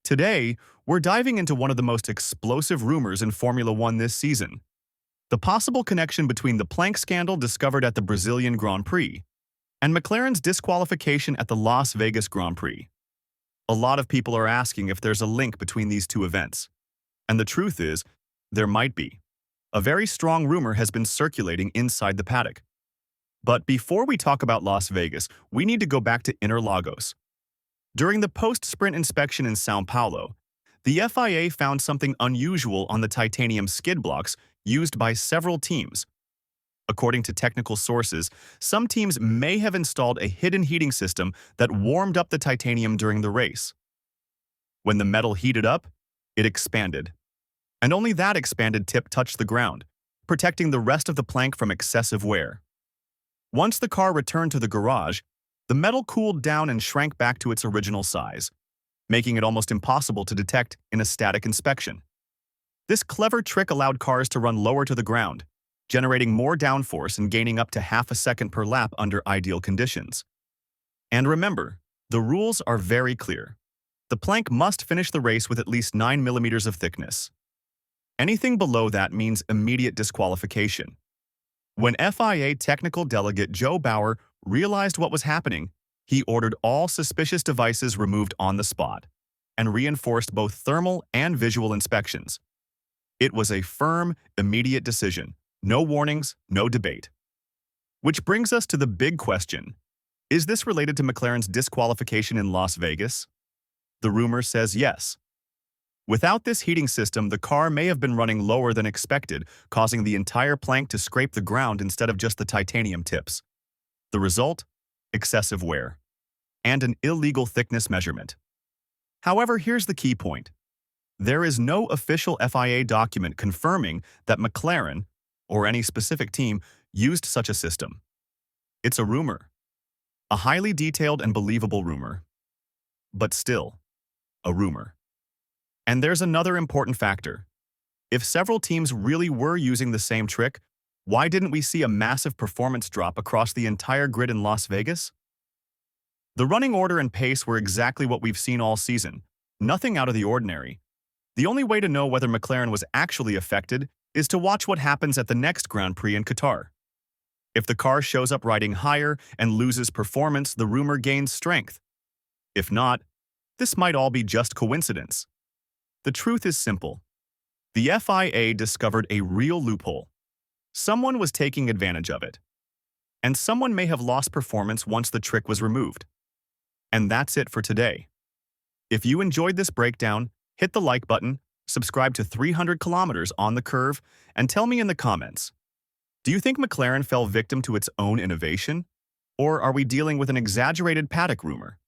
Today, we're diving into one of the most explosive rumors in Formula One this season, the possible connection between the plank scandal discovered at the Brazilian Grand Prix and McLaren's disqualification at the Las Vegas Grand Prix. A lot of people are asking if there's a link between these two events, and the truth is, there might be. A very strong rumor has been circulating inside the paddock. But before we talk about Las Vegas, we need to go back to Interlagos. During the post-sprint inspection in São Paulo, the FIA found something unusual on the titanium skid blocks used by several teams. According to technical sources, some teams may have installed a hidden heating system that warmed up the titanium during the race. When the metal heated up, it expanded. And only that expanded tip touched the ground, protecting the rest of the plank from excessive wear. Once the car returned to the garage, the metal cooled down and shrank back to its original size, making it almost impossible to detect in a static inspection. This clever trick allowed cars to run lower to the ground, generating more downforce and gaining up to half a second per lap under ideal conditions. And remember, the rules are very clear. The plank must finish the race with at least 9 millimeters of thickness. Anything below that means immediate disqualification. When FIA technical delegate Joe Bauer realized what was happening, he ordered all suspicious devices removed on the spot and reinforced both thermal and visual inspections. It was a firm, immediate decision. No warnings, no debate. Which brings us to the big question. Is this related to McLaren's disqualification in Las Vegas? The rumor says yes. Without this heating system, the car may have been running lower than expected, causing the entire plank to scrape the ground instead of just the titanium tips. The result? Excessive wear. And an illegal thickness measurement. However, here's the key point. There is no official FIA document confirming that McLaren, or any specific team, used such a system. It's a rumor. A highly detailed and believable rumor. But still, a rumor. And there's another important factor. If several teams really were using the same trick, why didn't we see a massive performance drop across the entire grid in Las Vegas? The running order and pace were exactly what we've seen all season, nothing out of the ordinary. The only way to know whether McLaren was actually affected is to watch what happens at the next Grand Prix in Qatar. If the car shows up riding higher and loses performance, the rumor gains strength. If not, this might all be just coincidence. The truth is simple. The FIA discovered a real loophole. Someone was taking advantage of it. And someone may have lost performance once the trick was removed. And that's it for today. If you enjoyed this breakdown, hit the like button, subscribe to 300 kilometers on the curve, and tell me in the comments, do you think McLaren fell victim to its own innovation? Or are we dealing with an exaggerated paddock rumor?